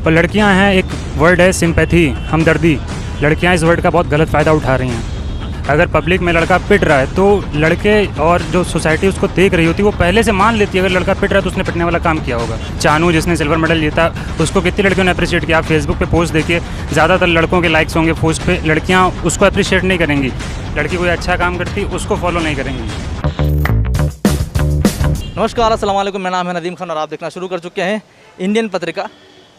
और लड़कियां हैं, एक वर्ड है सिंपैथी, हमदर्दी। लड़कियां इस वर्ड का बहुत गलत फ़ायदा उठा रही हैं। अगर पब्लिक में लड़का पिट रहा है तो लड़के और जो सोसाइटी उसको देख रही होती है वो पहले से मान लेती है अगर लड़का पिट रहा है तो उसने पिटने वाला काम किया होगा। चानू जिसने सिल्वर मेडल जीता उसको कितनी लड़कियों ने अप्रिशिएट किया। आप फेसबुक पे पोस्ट देखिए, ज़्यादातर लड़कों के लाइक्स होंगे पोस्ट पे, लड़कियां उसको अप्रिशिएट नहीं करेंगी। लड़की कोई अच्छा काम करती उसको फॉलो नहीं करेंगी। नमस्कार, अस्सलाम वालेकुम। मेरा नाम है नदीम खान और आप देखना शुरू कर चुके हैं इंडियन पत्रिका।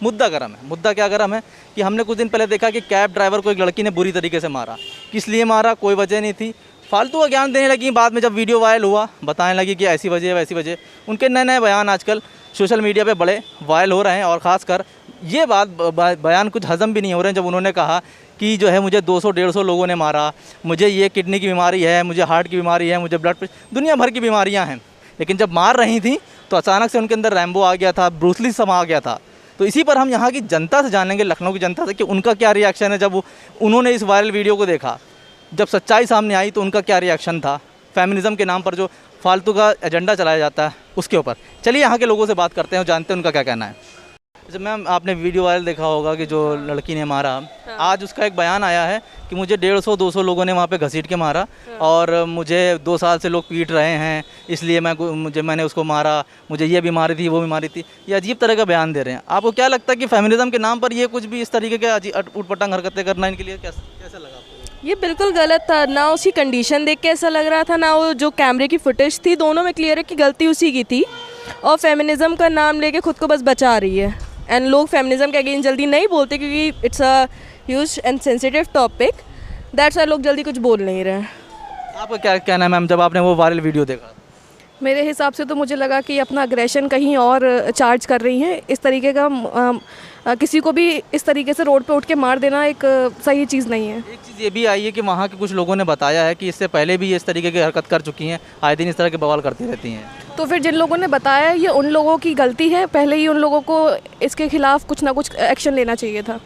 मुद्दा गरम है। मुद्दा क्या गरम है कि हमने कुछ दिन पहले देखा कि कैब ड्राइवर को एक लड़की ने बुरी तरीके से मारा। किस लिए मारा, कोई वजह नहीं थी, फालतू का ज्ञान देने लगी। बाद में जब वीडियो वायरल हुआ बताने लगी कि ऐसी वजह वैसी वजह। उनके नए नए बयान आजकल सोशल मीडिया पे बड़े वायरल हो रहे हैं और ख़ासकर ये बयान कुछ हज़म भी नहीं हो रहे हैं जब उन्होंने कहा कि जो है मुझे 200-150 लोगों ने मारा, मुझे ये किडनी की बीमारी है, मुझे हार्ट की बीमारी है, मुझे ब्लड प्रेशर, दुनिया भर की बीमारियाँ हैं। लेकिन जब मार रही थी तो अचानक से उनके अंदर रैम्बो आ गया था, ब्रूस ली समा गया था। तो इसी पर हम यहाँ की जनता से जानेंगे, लखनऊ की जनता से, कि उनका क्या रिएक्शन है जब उन्होंने इस वायरल वीडियो को देखा। जब सच्चाई सामने आई तो उनका क्या रिएक्शन था फेमिनिज़म के नाम पर जो फालतू का एजेंडा चलाया जाता है उसके ऊपर। चलिए यहाँ के लोगों से बात करते हैं और जानते हैं उनका क्या कहना है। जैसे मैम, आपने वीडियो वायरल देखा होगा कि जो लड़की ने मारा, आज उसका एक बयान आया है कि मुझे 150-200 लोगों ने वहाँ पे घसीट के मारा और मुझे 2 साल से लोग पीट रहे हैं, इसलिए मैंने उसको मारा, मुझे ये बीमारी थी, वो बीमारी थी। ये अजीब तरह का बयान दे रहे हैं। आपको क्या लगता है कि फेमिनिज़म के नाम पर ये कुछ भी इस तरीके के उटपटांग हरकतें करना इनके लिए कैसा लगा आपको? ये बिल्कुल गलत था। ना उसकी कंडीशन देख के ऐसा लग रहा था, ना वो जो कैमरे की फुटेज थी, दोनों में क्लियर है कि गलती उसी की थी और फेमिनिज़म का नाम लेके खुद को बस बचा रही है। एंड लोग फेमिनिज़म के अगेंस्ट जल्दी नहीं बोलते क्योंकि it's a huge and sensitive topic, that's why लोग जल्दी कुछ बोल नहीं रहे हैं। आपका क्या कहना है मैम जब आपने वो वायरल वीडियो देखा? मेरे हिसाब से तो मुझे लगा कि अपना अग्रेशन कहीं और चार्ज कर रही हैं। इस तरीके का किसी को भी इस तरीके से रोड पे उठ के मार देना एक सही चीज़ नहीं है। एक चीज़ ये भी आई है कि वहाँ के कुछ लोगों ने बताया है कि इससे पहले भी इस तरीके की हरकत कर चुकी हैं, आए दिन इस तरह के बवाल करती रहती हैं। तो फिर जिन लोगों ने बताया ये उन लोगों की गलती है, पहले ही उन लोगों को इसके खिलाफ कुछ ना कुछ एक्शन लेना चाहिए था।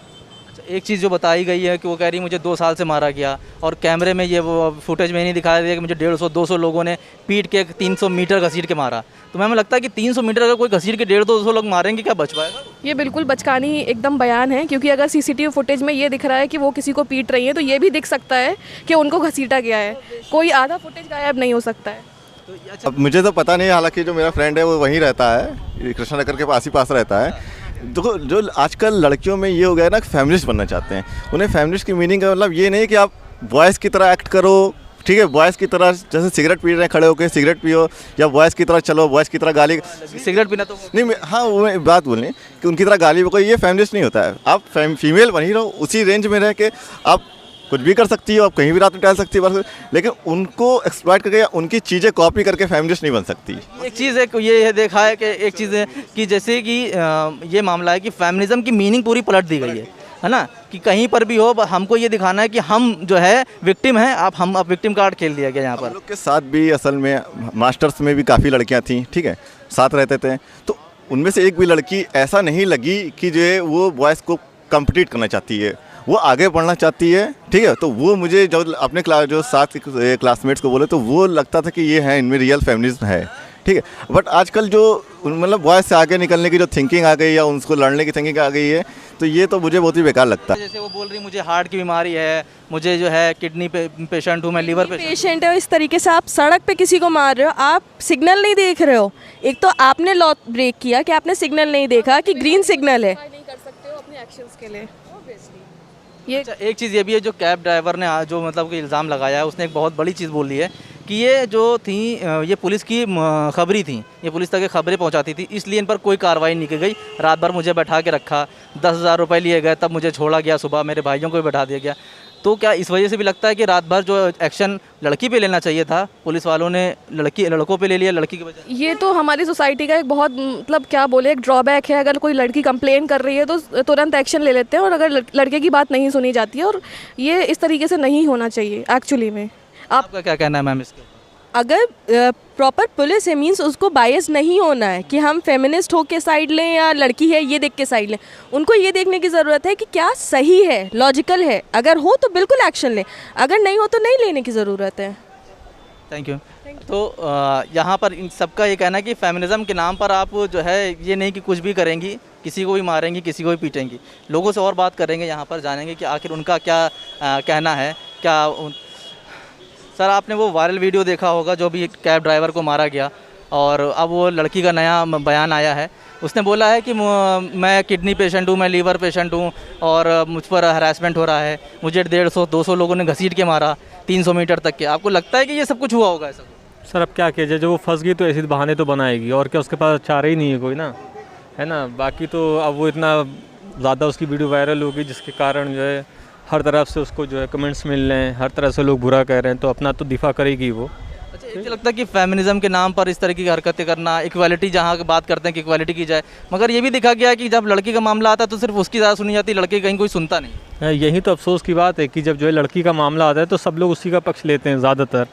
एक चीज़ जो बताई गई है कि वो कह रही है मुझे 2 साल से मारा गया और कैमरे में ये वो फुटेज में नहीं दिखाया गया कि मुझे 150-200 लोगों ने पीट के 300 मीटर घसीट के मारा। तो मैम लगता है कि 300 मीटर अगर कोई घसीट के 150-200 लोग मारेंगे, क्या बच पाएगा? ये बिल्कुल बचकानी एकदम बयान है, क्योंकि अगर सीसीटीवी फुटेज में ये दिख रहा है कि वो किसी को पीट रही है तो ये भी दिख सकता है कि उनको घसीटा गया है। कोई आधा फुटेज गायब नहीं हो सकता है। तो अब मुझे तो पता नहीं, हालांकि जो मेरा फ्रेंड है वो वहीं रहता है, कृष्णा नगर के पास ही पास रहता है। देखो, जो आजकल लड़कियों में ये हो गया है ना कि फेमिनिस्ट बनना चाहते हैं। उन्हें फेमिनिस्ट की मीनिंग का मतलब ये नहीं कि आप बॉयज़ की तरह एक्ट करो, ठीक है, बॉयज़ की तरह जैसे सिगरेट पी रहे हैं खड़े होकर सिगरेट पियो, या बॉयज़ की तरह चलो, बॉयज़ की तरह गाली सिगरेट पीना तो नहीं। हाँ, वो बात बोलनी कि उनकी तरह गाली कोई, ये फेमिनिस्ट नहीं होता है। आप फीमेल बन ही रहो, उसी रेंज में रह के आप कुछ भी कर सकती हो, आप कहीं भी रात में टहल सकती हो, बस। लेकिन उनको एक्सप्लॉइट करके उनकी चीज़ें कॉपी करके फेमिनिस्ट नहीं बन सकती। एक चीज़ है, ये है देखा है कि एक चीज़ है कि जैसे कि ये मामला है कि फेमिनिज़म की मीनिंग पूरी पलट दी गई है ना, कि कहीं पर भी हो हमको ये दिखाना है कि हम जो है विक्टिम हैं। अब विक्टिम कार्ड खेल दिया गया यहाँ पर। लोग के साथ भी असल में मास्टर्स में भी काफ़ी लड़कियाँ थी, ठीक है, साथ रहते थे, तो उनमें से एक भी लड़की ऐसा नहीं लगी कि जो है वो बॉयज़ को कम्पीट करना चाहती है, वो आगे बढ़ना चाहती है, ठीक है। तो वो मुझे जब अपने जो साथ क्लासमेट्स को बोले तो वो लगता था कि ये है, इनमें रियल फेमिनिज्म है, ठीक है। बट आजकल जो मतलब बॉयज़ से आगे निकलने की जो थिंकिंग आ गई या उनको लड़ने की थिंकिंग आ गई है, तो ये तो मुझे बहुत ही बेकार लगता है। जैसे वो बोल रही मुझे हार्ट की बीमारी है, मुझे जो है किडनी पेशेंट हूँ, मैं लीवर पेशेंट है। इस तरीके से आप सड़क पे किसी को मार रहे हो, आप सिग्नल नहीं देख रहे हो। एक तो आपने लॉ ब्रेक किया कि आपने सिग्नल नहीं देखा कि ग्रीन सिग्नल है, नहीं कर सकते हो अपने एक्शंस के लिए। ये एक चीज़ ये भी है, जो कैब ड्राइवर ने जो मतलब कि इल्ज़ाम लगाया है, उसने एक बहुत बड़ी चीज़ बोली है कि ये जो थी ये पुलिस की खबरी थी, ये पुलिस तक खबरें पहुंचाती थी, इसलिए इन पर कोई कार्रवाई नहीं की गई। रात भर मुझे बैठा के रखा, 10,000 रुपये लिए गए, तब मुझे छोड़ा गया, सुबह मेरे भाइयों को भी बैठा दिया गया। तो क्या इस वजह से भी लगता है कि रात भर जो एक्शन लड़की पे लेना चाहिए था, पुलिस वालों ने लड़कों पे ले लिया, लड़की की वजह? ये तो हमारी सोसाइटी का एक बहुत मतलब क्या बोले एक ड्रॉबैक है। अगर कोई लड़की कंप्लेन कर रही है तो तुरंत एक्शन ले लेते हैं, और अगर लड़के की बात नहीं सुनी जाती है, और ये इस तरीके से नहीं होना चाहिए एक्चुअली में। आपका क्या कहना है मैम इसके? अगर प्रॉपर पुलिस है मीन्स उसको बायस नहीं होना है कि हम फेमिनिस्ट हो के साइड लें या लड़की है ये देख के साइड लें। उनको ये देखने की ज़रूरत है कि क्या सही है, लॉजिकल है। अगर हो तो बिल्कुल एक्शन लें, अगर नहीं हो तो नहीं लेने की ज़रूरत है। Thank you. तो यहाँ पर इन सबका ये कहना है कि फेमिनिज़म के नाम पर आप जो है ये नहीं कि कुछ भी करेंगी, किसी को भी मारेंगी, किसी को भी पीटेंगी। लोगों से और बात करेंगे, यहाँ पर जानेंगे कि आखिर उनका क्या कहना है। सर, आपने वो वायरल वीडियो देखा होगा जो भी कैब ड्राइवर को मारा गया, और अब वो लड़की का नया बयान आया है। उसने बोला है कि मैं किडनी पेशेंट हूँ, मैं लीवर पेशेंट हूँ और मुझ पर हरासमेंट हो रहा है, मुझे 150-200 लोगों ने घसीट के मारा 300 मीटर तक के। आपको लगता है कि ये सब कुछ हुआ होगा ऐसा? सर अब क्या किया जाए, जो वो फंस गई तो ऐसे बहाने तो बनाएगी, और क्या उसके पास चारा ही नहीं है कोई ना, है ना। बाकी तो अब वो इतना ज़्यादा उसकी वीडियो वायरल होगी जिसके कारण जो है हर तरफ से उसको जो है कमेंट्स मिल रहे हैं, हर तरह से लोग बुरा कह रहे हैं, तो अपना तो दिफा करेगी वो। अच्छा, ये लगता है कि फेमिनिज्म के नाम पर इस तरह की हरकतें करना, इक्वालिटी जहाँ की बात करते हैं कि इक्वालिटी की जाए, मगर ये भी देखा गया कि जब लड़की का मामला आता है तो सिर्फ उसकी ज़्यादा सुनी जाती है, लड़के कहीं कोई सुनता नहीं। यही तो अफसोस की बात है कि जब जो है लड़की का मामला आता है तो सब लोग उसी का पक्ष लेते हैं ज़्यादातर।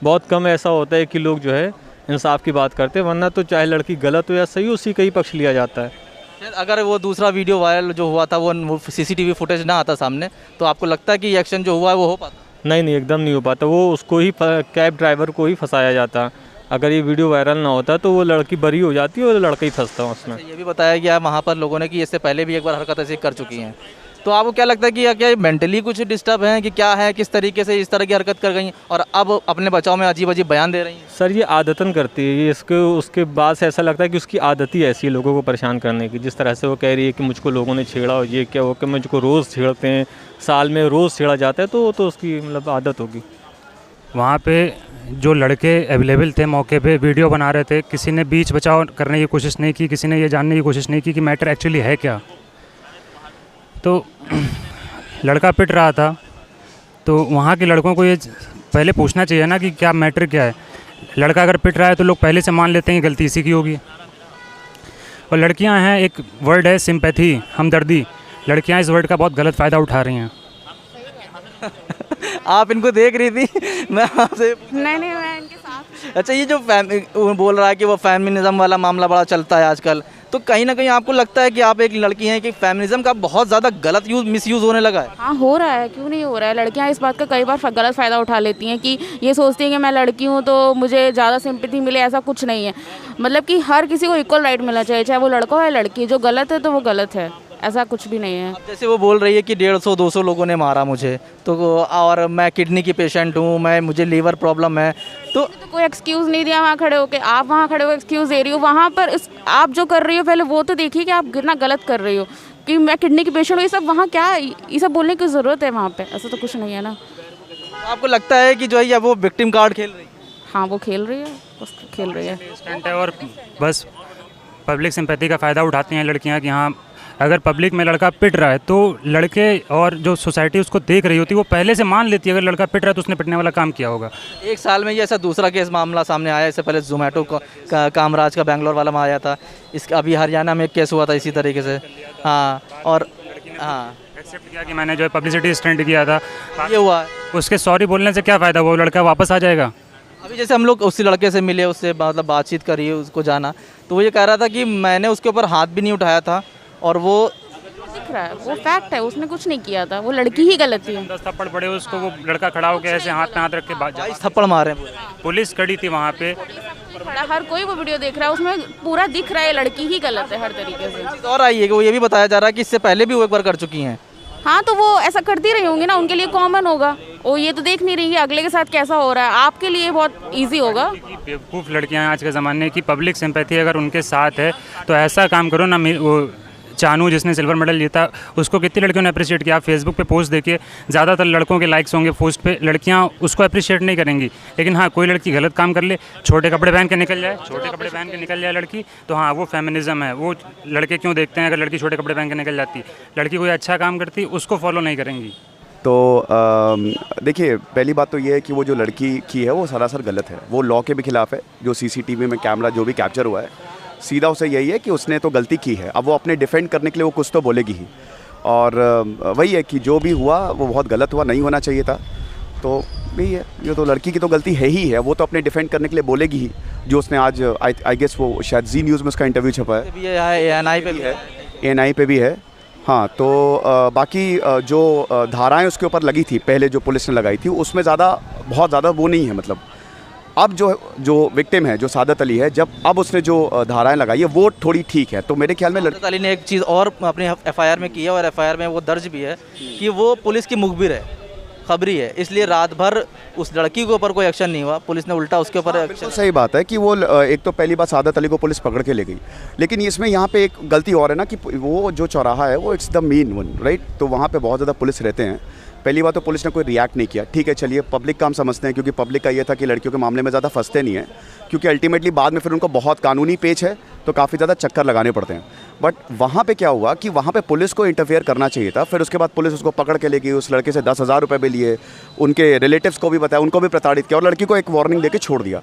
बहुत कम ऐसा होता है कि लोग जो है इंसाफ की बात करते हैं, वरना तो चाहे लड़की गलत हो या सही, उसी का ही पक्ष लिया जाता है। अगर वो दूसरा वीडियो वायरल जो हुआ था वो CCTV फुटेज ना आता सामने, तो आपको लगता है कि एक्शन जो हुआ है वो हो पाता? नहीं, एकदम नहीं हो पाता। वो उसको ही कैब ड्राइवर को ही फंसाया जाता। अगर ये वीडियो वायरल ना होता तो वो लड़की बरी हो जाती और लड़का ही फंसता उसमें। ये भी बताया गया वहाँ पर लोगों ने कि इससे पहले भी एक बार हरकत ऐसी कर चुकी हैं। तो आपको क्या लगता है कि क्या मेंटली कुछ डिस्टर्ब हैं कि क्या है, किस तरीके से इस तरह की हरकत कर गई और अब अपने बचाव में अजीब अजीब बयान दे रही हैं? सर ये आदतन करती है, ये इसको उसके बाद से ऐसा लगता है कि उसकी आदत ही ऐसी है लोगों को परेशान करने की। जिस तरह से वो कह रही है कि मुझको लोगों ने छेड़ा और ये क्या हो कि मुझको रोज़ छेड़ते हैं, साल में रोज़ छेड़ा जाता है, तो उसकी मतलब आदत होगी। वहाँ पे जो लड़के अवेलेबल थे मौके पे वीडियो बना रहे थे, किसी ने बीच बचाव करने की कोशिश नहीं की, किसी ने ये जानने की कोशिश नहीं की कि मैटर एक्चुअली है क्या। तो लड़का पिट रहा था, तो वहाँ के लड़कों को ये पहले पूछना चाहिए ना कि क्या मैटर क्या है। लड़का अगर पिट रहा है तो लोग पहले से मान लेते हैं कि गलती इसी की होगी। और लड़कियाँ हैं, एक वर्ड है सिंपैथी, हमदर्दी, लड़कियाँ इस वर्ड का बहुत गलत फ़ायदा उठा रही हैं। आप इनको देख रही थी? मैं आपसे नहीं मैं इनके साथ। अच्छा, ये जो वो बोल रहा है कि वो फेमिनिज्म वाला मामला बड़ा चलता है आजकल, तो कहीं ना कहीं आपको लगता है कि आप एक लड़की हैं कि फेमिनिज्म का बहुत ज़्यादा गलत मिसयूज़ होने लगा है? हाँ, हो रहा है, क्यों नहीं हो रहा है। लड़कियां इस बात का कई बार गलत फ़ायदा उठा लेती हैं कि ये सोचती हैं कि मैं लड़की हूँ तो मुझे ज़्यादा सिंपैथी मिले। ऐसा कुछ नहीं है, मतलब कि हर किसी को इक्वल राइट मिलना चाहिए, चाहे वो लड़का हो या लड़की। जो गलत है तो वो गलत है, ऐसा कुछ भी नहीं है। जैसे वो बोल रही है कि 150-200 लोगों ने मारा मुझे, तो और मैं किडनी की पेशेंट हूँ, मुझे लीवर प्रॉब्लम है, तो कोई एक्सक्यूज़ नहीं दिया वहाँ खड़े होके। आप वहाँ खड़े हो एक्सक्यूज़ दे रही हो, वहाँ पर आप जो कर रही हो पहले वो तो देखिए कि आप कितना गलत कर रही हो कि मैं किडनी की पेशेंट हूँ। ये सब वहाँ क्या, ये सब बोलने की ज़रूरत है वहाँ पे? ऐसा तो कुछ नहीं है ना। आपको लगता है कि जो है वो विक्टिम कार्ड खेल रही है? हाँ, वो खेल रही है, खेल रही है। स्टंट है और बस पब्लिक सिंपैथी का फ़ायदा उठाती हैं लड़कियाँ कि हाँ, अगर पब्लिक में लड़का पिट रहा है तो लड़के और जो सोसाइटी उसको देख रही होती है वो पहले से मान लेती है अगर लड़का पिट रहा है तो उसने पिटने वाला काम किया होगा। एक साल में ये ऐसा दूसरा केस मामला सामने आया। इससे पहले जोमेटो का कामराज का बेंगलोर वाला में आया था, इसका अभी हरियाणा में एक केस हुआ था इसी तरीके से। हाँ, और हाँ एक्सेप्ट किया कि मैंने जो है पब्लिसिटी स्टंट किया था, ये हुआ है। उसके सॉरी बोलने से क्या फ़ायदा, वो लड़का वापस आ जाएगा। अभी जैसे हम लोग उसी लड़के से मिले, उससे मतलब बातचीत करी, उसको जाना, तो वो ये कह रहा था कि मैंने उसके ऊपर हाथ भी नहीं उठाया था और वो दिख रहा है, वो फैक्ट है, उसने कुछ नहीं किया था, वो लड़की ही गलत थी। 10 थप्पड़ पड़े उसको, वो लड़का खड़ा होकर ऐसे हाथ में हाथ रख के 22 थप्पड़ मारे। पुलिस खड़ी थी वहाँ पे, खड़ा हर कोई वो वीडियो देख रहा है, उसमें पूरा दिख रहा है लड़की ही गलत है हर तरीके से। और आई है कि वो ये भी बताया जा रहा है कि इससे पहले भी वो एक बार कर चुकी हैं। हाँ, तो वो ऐसा करती रही होंगी ना, उनके लिए कॉमन होगा। वो ये तो देख नहीं रही है अगले के साथ कैसा हो रहा है, आपके लिए बहुत इजी होगा। बेवकूफ़ लड़कियां आज के ज़माने की पब्लिक सिंपैथी अगर उनके साथ है तो ऐसा काम करो ना। वो चानू जिसने सिल्वर मेडल जीता, उसको कितनी लड़कियों ने अप्रिशिएट किया। आप फेसबुक पे पोस्ट देखिए, ज़्यादातर लड़कों के लाइक्स होंगे पोस्ट पे, लड़कियां उसको अप्रिशिएट नहीं करेंगी। लेकिन हाँ, कोई लड़की गलत काम कर ले, छोटे कपड़े पहन के निकल जाए लड़की, तो हाँ वो फेमिनिज्म है। वो लड़के क्यों देखते हैं, अगर लड़की छोटे कपड़े पहन के निकल जाती, लड़की कोई अच्छा काम करती उसको फॉलो नहीं करेंगी। तो देखिए, पहली बात तो ये है कि वो जो लड़की की है वो सरासर गलत है, वो लॉ के भी खिलाफ है। जो CCTV में कैमरा जो भी कैप्चर हुआ है, सीधा उसे यही है कि उसने तो गलती की है। अब वो अपने डिफेंड करने के लिए वो कुछ तो बोलेगी ही, और वही है कि जो भी हुआ वो बहुत गलत हुआ, नहीं होना चाहिए था। तो यही है, ये तो लड़की की तो गलती है ही है, वो तो अपने डिफेंड करने के लिए बोलेगी ही। जो उसने आज आई गेस वो शायद जी न्यूज़ में उसका इंटरव्यू छपा है, ANI पे भी है, ANI पे भी है। हाँ, तो बाकी जो धाराएं उसके ऊपर लगी थी पहले, जो पुलिस ने लगाई थी, उसमें बहुत ज़्यादा वो नहीं है, मतलब अब जो विक्टिम है, जो सादत अली है, जब अब उसने जो धाराएं लगाई है वो थोड़ी ठीक है, तो मेरे ख्याल में सादत अली ने एक चीज़ और अपने एफआईआर में की है, और एफआईआर में वो दर्ज भी है कि वो पुलिस की मुखबिर है, खबरी है, इसलिए रात भर उस लड़की के ऊपर कोई एक्शन नहीं हुआ, पुलिस ने उल्टा उसके ऊपर एक्शन। सही बात है कि वो एक तो पहली बात सादत अली को पुलिस पकड़ के ले गई, लेकिन इसमें यहाँ पे एक गलती और है ना कि वो जो चौराहा है वो it's the main one, right. तो वहाँ पे बहुत ज़्यादा पुलिस रहते हैं। पहली बात तो पुलिस ने कोई रिएक्ट नहीं किया, ठीक है चलिए पब्लिक का हम समझते हैं, क्योंकि पब्लिक का ये था कि लड़कियों के मामले में ज़्यादा फंसते नहीं है, क्योंकि अल्टीमेटली बाद में फिर उनको बहुत कानूनी पेच है तो काफ़ी ज़्यादा चक्कर लगाने पड़ते हैं। बट वहाँ पे क्या हुआ कि वहाँ पे पुलिस को इंटरफेयर करना चाहिए था। फिर उसके बाद पुलिस उसको पकड़ के ले गई, उस लड़के से 10,000 रुपये भी लिए, उनके रिलेटिव्स को भी बताया, उनको भी प्रताड़ित किया और लड़की को एक वार्निंग देके छोड़ दिया।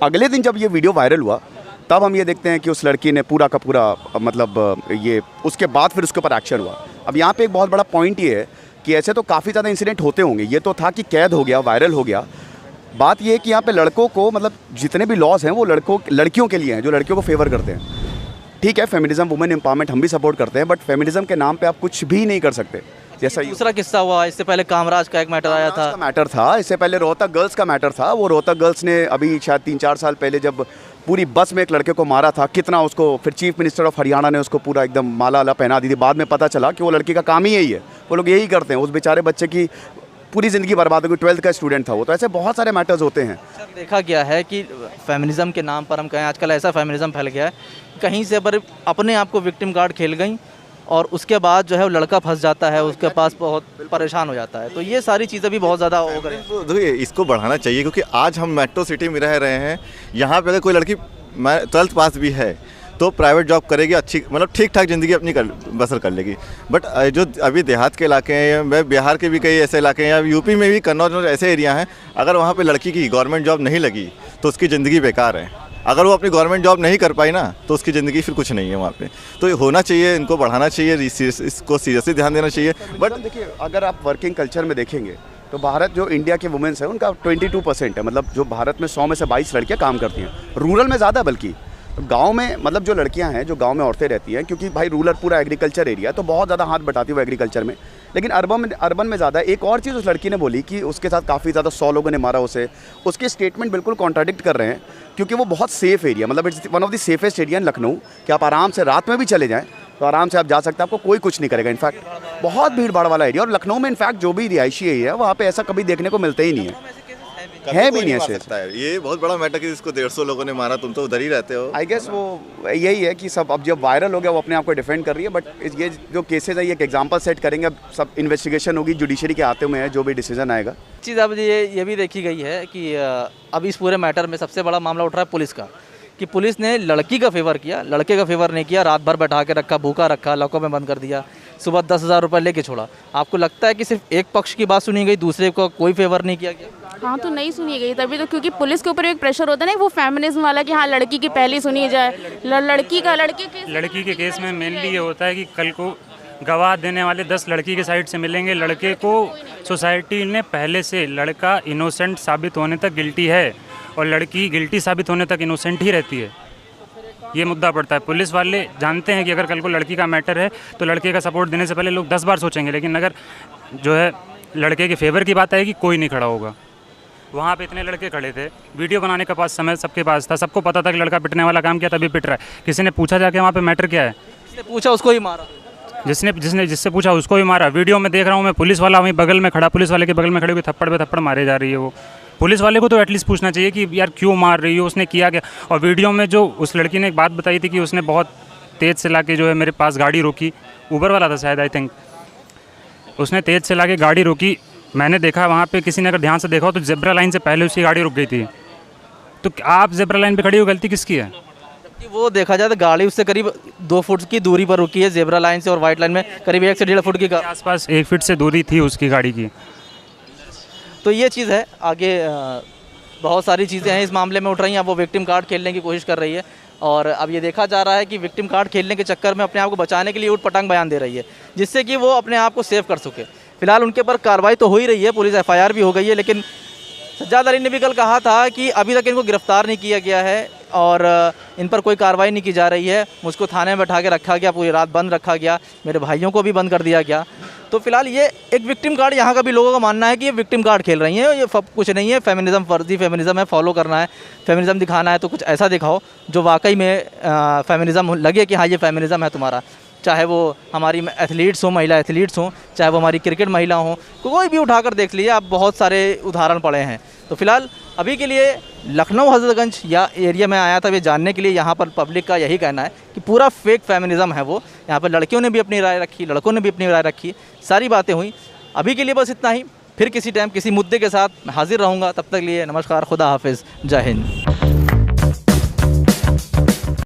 अगले दिन जब ये वीडियो वायरल हुआ तब हम ये देखते हैं कि उस लड़की ने पूरा का पूरा मतलब ये उसके बाद फिर उसके ऊपर एक्शन हुआ। अब यहाँ पे एक बहुत बड़ा पॉइंट ये है कि ऐसे तो काफ़ी ज़्यादा इंसिडेंट होते होंगे, ये तो था कि कैद हो गया, वायरल हो गया। बात ये है कि यहाँ पे लड़कों को मतलब जितने भी लॉज हैं वो लड़कियों के लिए हैं, जो लड़कियों को फेवर करते हैं। ठीक है, फेमिनिज्म, वुमेन एम्पावरमेंट हम भी सपोर्ट करते हैं, बट फेमिनिज्म के नाम पे आप कुछ भी नहीं कर सकते। जैसा दूसरा किस्सा हुआ, इससे पहले कामराज का एक मैटर आया था, मैटर था, इससे पहले रोहतक गर्ल्स का मैटर था। वो रोहतक गर्ल्स ने अभी शायद 3-4 साल पहले जब पूरी बस में एक लड़के को मारा था, कितना उसको फिर चीफ मिनिस्टर ऑफ हरियाणा ने उसको पूरा एकदम माला वाला पहना दी थी। बाद में पता चला कि वो लड़की का काम ही यही है, वो लोग यही करते हैं। उस बेचारे बच्चे की पूरी ज़िंदगी बर्बाद हो गई, 12th का स्टूडेंट था वो। तो ऐसे बहुत सारे मैटर्स होते हैं। देखा गया है कि फेमिनिज्म के नाम पर हम कहें, आजकल ऐसा फेमिनिज्म फैल गया है, कहीं से पर अपने आप को विक्टिम कार्ड खेल गई और उसके बाद जो है वो लड़का फंस जाता है, उसके पास बहुत परेशान हो जाता है। तो ये सारी चीज़ें भी बहुत ज़्यादा हो गई। तो देखिए इसको बढ़ाना चाहिए, क्योंकि आज हम मेट्रो सिटी में रह रहे हैं, यहाँ पे अगर कोई लड़की 12th पास भी है तो प्राइवेट जॉब करेगी, अच्छी मतलब ठीक ठाक ज़िंदगी अपनी बसर कर लेगी। बट जो अभी देहात के इलाके हैं, या बिहार के भी कई ऐसे इलाके हैं, या यूपी में भी कन्नौज ऐसे एरिया हैं, अगर वहाँ पे लड़की की गवर्नमेंट जॉब नहीं लगी तो उसकी ज़िंदगी बेकार है। अगर वो अपनी गवर्नमेंट जॉब नहीं कर पाई ना तो उसकी ज़िंदगी फिर कुछ नहीं है वहाँ पे। तो ये होना चाहिए, इनको बढ़ाना चाहिए, इसको सीरियसली ध्यान देना चाहिए। बट देखिए अगर आप वर्किंग कल्चर में देखेंगे तो भारत जो इंडिया के वुमेन्स है उनका 22% है, मतलब जो भारत में 100 में से 22 लड़कियाँ काम करती हैं। रूरल में ज़्यादा, बल्कि गांव में मतलब जो लड़कियां हैं, जो गांव में औरतें रहती हैं, क्योंकि भाई रूरल पूरा एग्रीकल्चर एरिया, तो बहुत ज़्यादा हाथ बटाती हुआ एग्रीकल्चर में। लेकिन अर्बन में ज़्यादा। एक और चीज़ उस लड़की ने बोली कि उसके साथ काफ़ी ज़्यादा 100 लोगों ने मारा उसे। उसके स्टेटमेंट बिल्कुल कॉन्ट्राडिक्ट कर रहे हैं, क्योंकि वो बहुत सेफ़ एरिया, मतलब it's one of the safest area in Lucknow, कि आप आराम से रात में भी चले जाएँ तो आराम से आप जा सकते हैं, आपको कोई कुछ नहीं करेगा। इनफैक्ट बहुत भीड़ भाड़ वाला एरिया, और लखनऊ में इनफैक्ट जो भी रिहायशी एरिया है वहाँ पे ऐसा कभी देखने को मिलता ही नहीं है भी नहीं ऐसे। ये बहुत बड़ा मैटर कि इसको 150 लोगों ने मारा, तुम तो उधर ही रहते हो। आई गेस वो यही है कि सब अब जब वायरल हो गया वो अपने आप को डिफेंड कर रही है। बट ये जो केसेज है ये एक एग्जांपल सेट करेंगे, अब सब इन्वेस्टिगेशन होगी, जुडिशरी के हाथों में है, जो भी डिसीजन आएगा। चीज़ अब ये भी देखी गई है कि अब इस पूरे मैटर में सबसे बड़ा मामला उठ रहा है पुलिस का, कि पुलिस ने लड़की का फेवर किया, लड़के का फेवर नहीं किया। रात भर बैठा के रखा, भूखा रखा, लॉकअप में बंद कर दिया, सुबह 10,000 रुपये लेके छोड़ा। आपको लगता है कि सिर्फ एक पक्ष की बात सुनी गई, दूसरे को कोई फेवर नहीं किया गया? हाँ, तो नहीं सुनी गई तभी तो, क्योंकि पुलिस के ऊपर एक प्रेशर होता है ना, वो फेमिनिज्म वाला कि हाँ लड़की की पहली सुनी जाए, लड़की के केस में मेनली ये होता है कि कल को गवाह देने वाले 10 लड़की के साइड से मिलेंगे। लड़के को सोसाइटी ने पहले से लड़का इनोसेंट साबित होने तक गिल्टी है और लड़की गिल्टी साबित होने तक इनोसेंट ही रहती है। ये मुद्दा पड़ता है। पुलिस वाले जानते हैं कि अगर कल को लड़की का मैटर है तो लड़के का सपोर्ट देने से पहले लोग 10 बार सोचेंगे, लेकिन अगर जो है लड़के के फेवर की बात आएगी कोई नहीं खड़ा होगा। वहाँ पे इतने लड़के खड़े थे, वीडियो बनाने का पास समय सबके पास था, सबको पता था कि लड़का पिटने वाला काम किया तभी पिट रहा है। किसी ने पूछा जाके वहाँ पे मैटर क्या है? जिसने पूछा उसको ही मारा, जिससे पूछा उसको भी मारा। वीडियो में देख रहा हूँ मैं, पुलिस वाला वहीं बगल में खड़ा, पुलिस वाले के बगल में खड़े हुए थप्पड़ पे थप्पड़ मारे जा रही है। वो पुलिस वाले को तो एटलीस्ट पूछना चाहिए कि यार क्यों मार रही हो, उसने किया क्या। और वीडियो में जो उस लड़की ने एक बात बताई थी कि उसने बहुत तेज़ से लाके जो है मेरे पास गाड़ी रोकी, ऊबर वाला था शायद, आई थिंक, उसने तेज़ से लाके गाड़ी रोकी। मैंने देखा वहाँ पे, किसी ने अगर ध्यान से देखा हो तो जेब्रा लाइन से पहले उसकी गाड़ी रुक गई थी। तो आप जेब्रा लाइन पे खड़ी हो, गलती किसकी है? जबकि वो देखा जाए तो गाड़ी उससे करीब 2 फुट की दूरी पर रुकी है, जेब्रा लाइन से और वाइट लाइन में करीब 1 से 1.5 फुट की आसपास 1 फीट से दूरी थी उसकी गाड़ी की। तो ये चीज़ है। आगे बहुत सारी चीज़ें हैं इस मामले में उठ रही हैं। अब वो विक्टिम कार्ड खेलने की कोशिश कर रही है और अब ये देखा जा रहा है कि विक्टिम कार्ड खेलने के चक्कर में अपने आप को बचाने के लिए उटपटांग बयान दे रही है, जिससे कि वो अपने आप को सेव कर सके। फिलहाल उनके ऊपर कार्रवाई तो हो ही रही है, पुलिस एफआईआर भी हो गई है, लेकिन सज्जाद अली ने भी कल कहा था कि अभी तक इनको गिरफ्तार नहीं किया गया है और इन पर कोई कार्रवाई नहीं की जा रही है। मुझको थाने में बैठा के रखा गया, पूरी रात बंद रखा गया, मेरे भाइयों को भी बंद कर दिया गया तो फिलहाल ये एक विक्टिम कार्ड, यहाँ का भी लोगों का मानना है कि ये विक्टिम कार्ड खेल रही हैं, ये कुछ नहीं है। फेमिनिज़म फर्जी फेमिनिज़म है, फॉलो करना है, फेमिनिज़म दिखाना है तो कुछ ऐसा दिखाओ जो वाकई में फेमिनिज़म लगे कि हाँ ये फेमिनिज़म है तुम्हारा। चाहे वो हमारी एथलीट्स हों, महिला एथलीट्स हों, चाहे वो हमारी क्रिकेट महिला हों, कोई भी उठाकर देख लीजिए आप, बहुत सारे उदाहरण पड़े हैं। तो फिलहाल अभी के लिए लखनऊ हज़रतगंज या एरिया में आया था ये जानने के लिए, यहाँ पर पब्लिक का यही कहना है कि पूरा फेक फेमिनिज़म है वो। यहाँ पर लड़कियों ने भी अपनी राय रखी, लड़कों ने भी अपनी राय रखी, सारी बातें हुई। अभी के लिए बस इतना ही, फिर किसी टाइम किसी मुद्दे के साथ मैं हाजिर रहूँगा। तब तक लिए नमस्कार, खुदा हाफिज़, जय हिंद।